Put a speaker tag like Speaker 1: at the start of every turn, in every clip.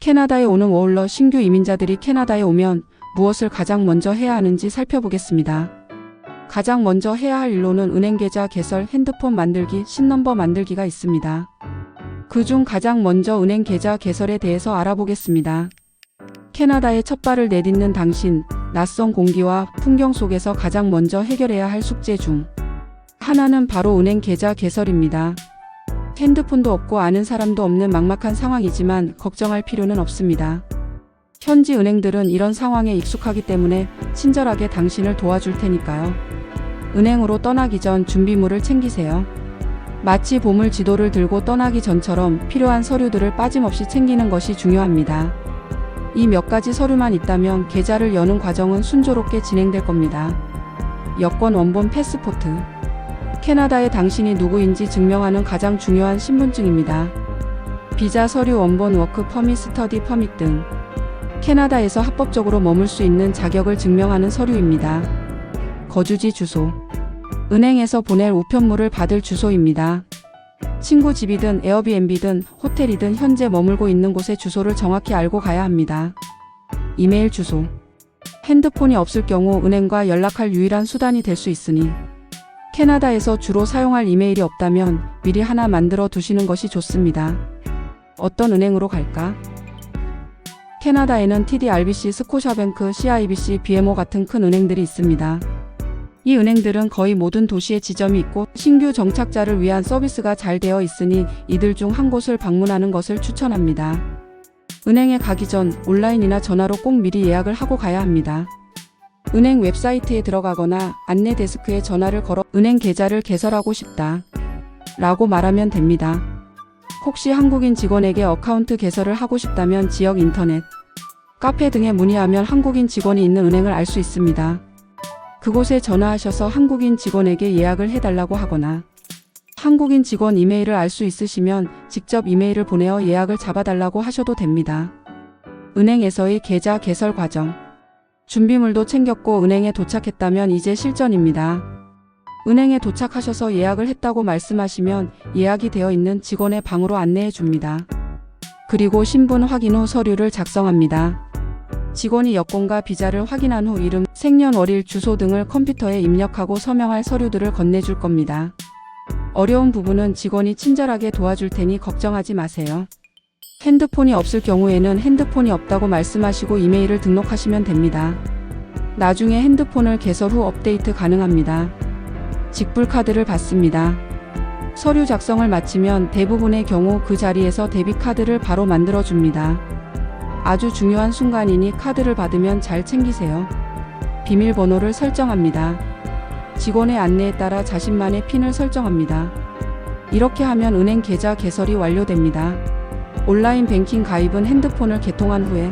Speaker 1: 캐나다에 오는 워홀러 신규 이민자들이 캐나다에 오면 무엇을 가장 먼저 해야 하는지 살펴보겠습니다. 가장 먼저 해야 할 일로는 은행 계좌 개설, 핸드폰 만들기, 신넘버 만들기가 있습니다. 그중 가장 먼저 은행 계좌 개설에 대해서 알아보겠습니다. 캐나다에 첫 발을 내딛는 당신, 낯선 공기와 풍경 속에서 가장 먼저 해결해야 할 숙제 중 하나는 바로 은행 계좌 개설입니다. 핸드폰도 없고 아는 사람도 없는 막막한 상황이지만 걱정할 필요는 없습니다. 현지 은행들은 이런 상황에 익숙하기 때문에 친절하게 당신을 도와줄 테니까요. 은행으로 떠나기 전 준비물을 챙기세요. 마치 보물 지도를 들고 떠나기 전처럼 필요한 서류들을 빠짐없이 챙기는 것이 중요합니다. 이 몇 가지 서류만 있다면 계좌를 여는 과정은 순조롭게 진행될 겁니다. 여권, 원본, 패스포트. 캐나다에 당신이 누구인지 증명하는 가장 중요한 신분증입니다. 비자 서류, 원본, 워크 퍼밋, 스터디 퍼밋 등 캐나다에서 합법적으로 머물 수 있는 자격을 증명하는 서류입니다. 거주지 주소. 은행에서 보낼 우편물을 받을 주소입니다. 친구 집이든 에어비앤비든 호텔이든 현재 머물고 있는 곳의 주소를 정확히 알고 가야 합니다. 이메일 주소. 핸드폰이 없을 경우 은행과 연락할 유일한 수단이 될 수 있으니 캐나다에서 주로 사용할 이메일이 없다면 미리 하나 만들어 두시는 것이 좋습니다. 어떤 은행으로 갈까? 캐나다에는 TD, RBC, 스코샤뱅크, CIBC, BMO 같은 큰 은행들이 있습니다. 이 은행들은 거의 모든 도시에 지점이 있고 신규 정착자를 위한 서비스가 잘 되어 있으니 이들 중 한 곳을 방문하는 것을 추천합니다. 은행에 가기 전 온라인이나 전화로 꼭 미리 예약을 하고 가야 합니다. 은행 웹사이트에 들어가거나 안내 데스크에 전화를 걸어 은행 계좌를 개설하고 싶다 라고 말하면 됩니다. 혹시 한국인 직원에게 어카운트 개설을 하고 싶다면 지역 인터넷, 카페 등에 문의하면 한국인 직원이 있는 은행을 알 수 있습니다. 그곳에 전화하셔서 한국인 직원에게 예약을 해달라고 하거나 한국인 직원 이메일을 알 수 있으시면 직접 이메일을 보내어 예약을 잡아달라고 하셔도 됩니다. 은행에서의 계좌 개설 과정. 준비물도 챙겼고 은행에 도착했다면 이제 실전입니다. 은행에 도착하셔서 예약을 했다고 말씀하시면 예약이 되어 있는 직원의 방으로 안내해 줍니다. 그리고 신분 확인 후 서류를 작성합니다. 직원이 여권과 비자를 확인한 후 이름, 생년월일, 주소 등을 컴퓨터에 입력하고 서명할 서류들을 건네줄 겁니다. 어려운 부분은 직원이 친절하게 도와줄 테니 걱정하지 마세요. 핸드폰이 없을 경우에는 핸드폰이 없다고 말씀하시고 이메일을 등록하시면 됩니다. 나중에 핸드폰을 개설 후 업데이트 가능합니다. 직불카드를 받습니다. 서류 작성을 마치면 대부분의 경우 그 자리에서 데비카드를 바로 만들어줍니다. 아주 중요한 순간이니 카드를 받으면 잘 챙기세요. 비밀번호를 설정합니다. 직원의 안내에 따라 자신만의 핀을 설정합니다. 이렇게 하면 은행 계좌 개설이 완료됩니다. 온라인 뱅킹 가입은 핸드폰을 개통한 후에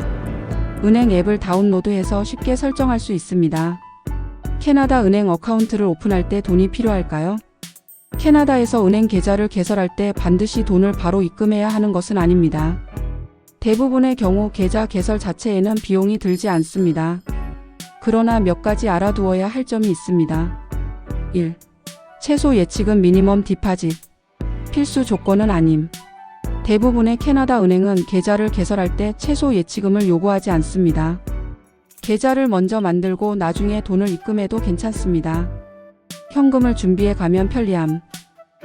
Speaker 1: 은행 앱을 다운로드해서 쉽게 설정할 수 있습니다. 캐나다 은행 어카운트를 오픈할 때 돈이 필요할까요? 캐나다에서 은행 계좌를 개설할 때 반드시 돈을 바로 입금해야 하는 것은 아닙니다. 대부분의 경우 계좌 개설 자체에는 비용이 들지 않습니다. 그러나 몇 가지 알아두어야 할 점이 있습니다. 1. 최소 예치금 미니멈 디파짓. 필수 조건은 아님. 대부분의 캐나다 은행은 계좌를 개설할 때 최소 예치금을 요구하지 않습니다. 계좌를 먼저 만들고 나중에 돈을 입금해도 괜찮습니다. 현금을 준비해 가면 편리함.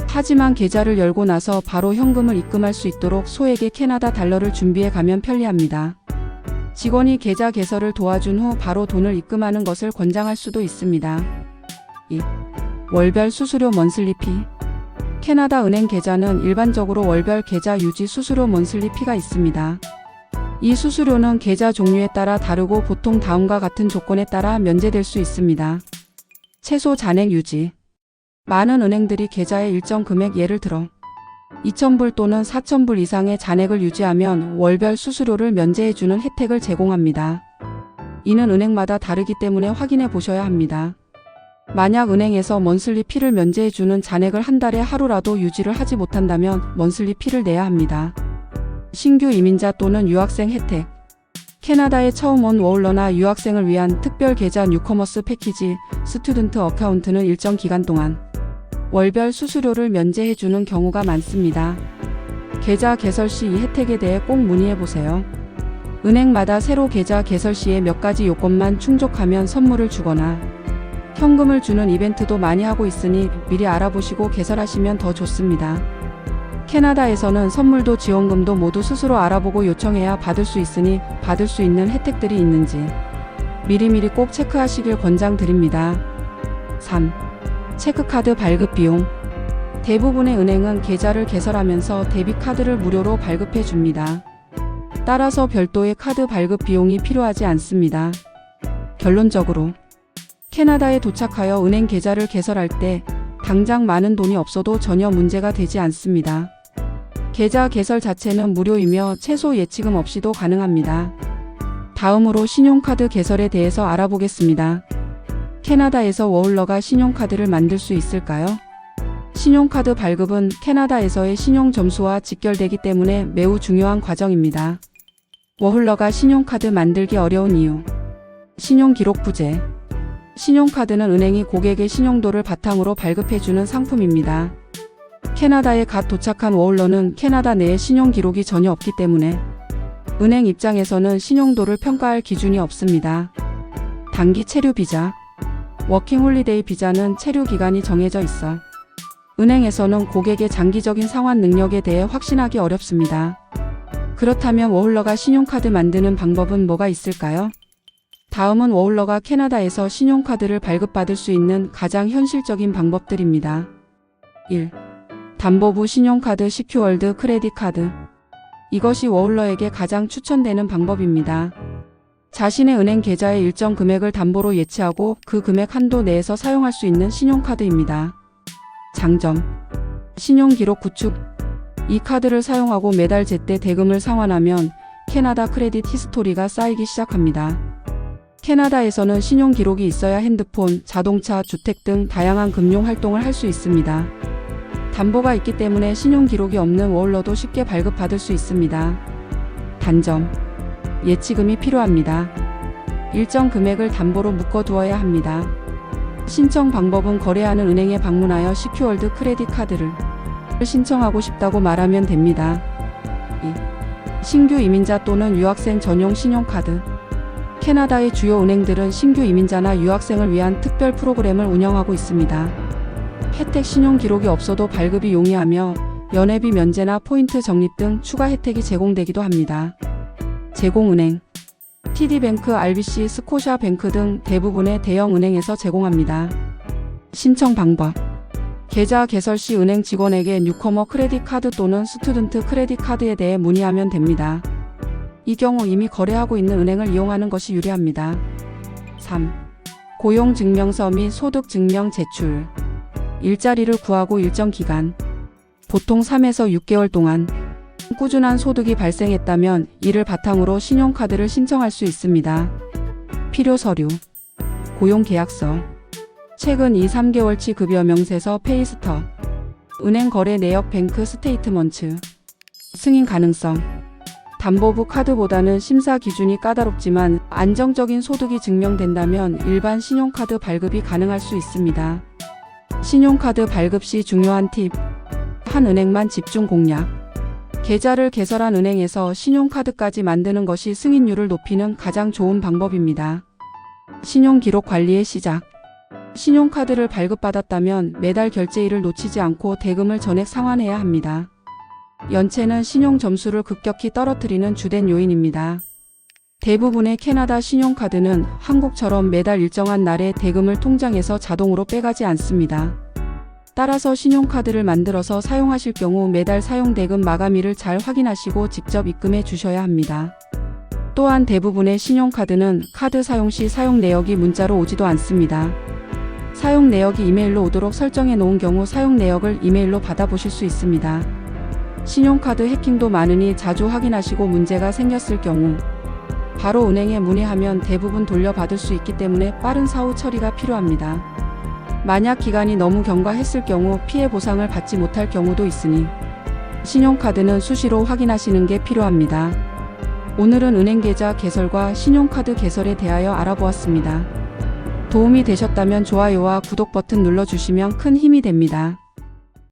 Speaker 1: 하지만 계좌를 열고 나서 바로 현금을 입금할 수 있도록 소액의 캐나다 달러를 준비해 가면 편리합니다. 직원이 계좌 개설을 도와준 후 바로 돈을 입금하는 것을 권장할 수도 있습니다. 2. 월별 수수료 먼슬리피. 캐나다 은행 계좌는 일반적으로 월별 계좌 유지 수수료 먼슬리피가 있습니다. 이 수수료는 계좌 종류에 따라 다르고 보통 다음과 같은 조건에 따라 면제될 수 있습니다. 최소 잔액 유지. 많은 은행들이 계좌의 일정 금액, 예를 들어 2,000불 또는 4,000불 이상의 잔액을 유지하면 월별 수수료를 면제해주는 혜택을 제공합니다. 이는 은행마다 다르기 때문에 확인해 보셔야 합니다. 만약 은행에서 먼슬리 피를 면제해주는 잔액을 한 달에 하루라도 유지를 하지 못한다면 먼슬리 피를 내야 합니다. 신규 이민자 또는 유학생 혜택. 캐나다에 처음 온 워홀러나 유학생을 위한 특별 계좌 뉴커머스 패키지 스튜던트 어카운트는 일정 기간 동안 월별 수수료를 면제해주는 경우가 많습니다. 계좌 개설 시 이 혜택에 대해 꼭 문의해 보세요. 은행마다 새로 계좌 개설 시에 몇 가지 요건만 충족하면 선물을 주거나 현금을 주는 이벤트도 많이 하고 있으니 미리 알아보시고 개설하시면 더 좋습니다. 캐나다에서는 선물도 지원금도 모두 스스로 알아보고 요청해야 받을 수 있으니 받을 수 있는 혜택들이 있는지 미리미리 꼭 체크하시길 권장드립니다. 3. 체크카드 발급 비용. 대부분의 은행은 계좌를 개설하면서 데비카드를 무료로 발급해 줍니다. 따라서 별도의 카드 발급 비용이 필요하지 않습니다. 결론적으로 캐나다에 도착하여 은행 계좌를 개설할 때 당장 많은 돈이 없어도 전혀 문제가 되지 않습니다. 계좌 개설 자체는 무료이며 최소 예치금 없이도 가능합니다. 다음으로 신용카드 개설에 대해서 알아보겠습니다. 캐나다에서 워홀러가 신용카드를 만들 수 있을까요? 신용카드 발급은 캐나다에서의 신용점수와 직결되기 때문에 매우 중요한 과정입니다. 워홀러가 신용카드 만들기 어려운 이유. 신용기록 부재. 신용카드는 은행이 고객의 신용도를 바탕으로 발급해주는 상품입니다. 캐나다에 갓 도착한 워홀러는 캐나다 내에 신용기록이 전혀 없기 때문에 은행 입장에서는 신용도를 평가할 기준이 없습니다. 단기 체류 비자. 워킹홀리데이 비자는 체류 기간이 정해져 있어 은행에서는 고객의 장기적인 상환 능력에 대해 확신하기 어렵습니다. 그렇다면 워홀러가 신용카드 만드는 방법은 뭐가 있을까요? 다음은 워홀러가 캐나다에서 신용카드를 발급받을 수 있는 가장 현실적인 방법들입니다. 1. 담보부 신용카드 시큐어드 크레딧 카드. 이것이 워홀러에게 가장 추천되는 방법입니다. 자신의 은행 계좌에 일정 금액을 담보로 예치하고 그 금액 한도 내에서 사용할 수 있는 신용카드입니다. 장점. 신용기록 구축. 이 카드를 사용하고 매달 제때 대금을 상환하면 캐나다 크레딧 히스토리가 쌓이기 시작합니다. 캐나다에서는 신용기록이 있어야 핸드폰, 자동차, 주택 등 다양한 금융 활동을 할 수 있습니다. 담보가 있기 때문에 신용기록이 없는 워홀러도 쉽게 발급받을 수 있습니다. 단점. 예치금이 필요합니다. 일정 금액을 담보로 묶어두어야 합니다. 신청 방법은 거래하는 은행에 방문하여 시큐어드 크레딧 카드를 신청하고 싶다고 말하면 됩니다. 2. 신규 이민자 또는 유학생 전용 신용카드. 캐나다의 주요 은행들은 신규 이민자나 유학생을 위한 특별 프로그램을 운영하고 있습니다. 혜택 신용 기록이 없어도 발급이 용이하며 연회비 면제나 포인트 적립 등 추가 혜택이 제공되기도 합니다. 제공은행. TD뱅크, RBC, 스코샤뱅크 등 대부분의 대형 은행에서 제공합니다. 신청 방법. 계좌 개설 시 은행 직원에게 뉴커머 크레딧 카드 또는 스튜던트 크레딧 카드에 대해 문의하면 됩니다. 이 경우 이미 거래하고 있는 은행을 이용하는 것이 유리합니다. 3. 고용증명서 및 소득증명 제출. 일자리를 구하고 일정 기간, 보통 3에서 6개월 동안 꾸준한 소득이 발생했다면 이를 바탕으로 신용카드를 신청할 수 있습니다. 필요 서류. 고용계약서. 최근 2-3개월치 급여 명세서 페이스터. 은행 거래 내역 뱅크 스테이트먼트. 승인 가능성. 담보부 카드보다는 심사 기준이 까다롭지만 안정적인 소득이 증명된다면 일반 신용카드 발급이 가능할 수 있습니다. 신용카드 발급 시 중요한 팁. 한 은행만 집중 공략. 계좌를 개설한 은행에서 신용카드까지 만드는 것이 승인율을 높이는 가장 좋은 방법입니다. 신용기록 관리의 시작. 신용카드를 발급받았다면 매달 결제일을 놓치지 않고 대금을 전액 상환해야 합니다. 연체는 신용 점수를 급격히 떨어뜨리는 주된 요인입니다. 대부분의 캐나다 신용카드는 한국처럼 매달 일정한 날에 대금을 통장에서 자동으로 빼가지 않습니다. 따라서 신용카드를 만들어서 사용하실 경우 매달 사용 대금 마감일을 잘 확인하시고 직접 입금해 주셔야 합니다. 또한 대부분의 신용카드는 카드 사용 시 사용 내역이 문자로 오지도 않습니다. 사용 내역이 이메일로 오도록 설정해 놓은 경우 사용 내역을 이메일로 받아보실 수 있습니다. 신용카드 해킹도 많으니 자주 확인하시고 문제가 생겼을 경우 바로 은행에 문의하면 대부분 돌려받을 수 있기 때문에 빠른 사후 처리가 필요합니다. 만약 기간이 너무 경과했을 경우 피해 보상을 받지 못할 경우도 있으니 신용카드는 수시로 확인하시는 게 필요합니다. 오늘은 은행 계좌 개설과 신용카드 개설에 대하여 알아보았습니다. 도움이 되셨다면 좋아요와 구독 버튼 눌러주시면 큰 힘이 됩니다.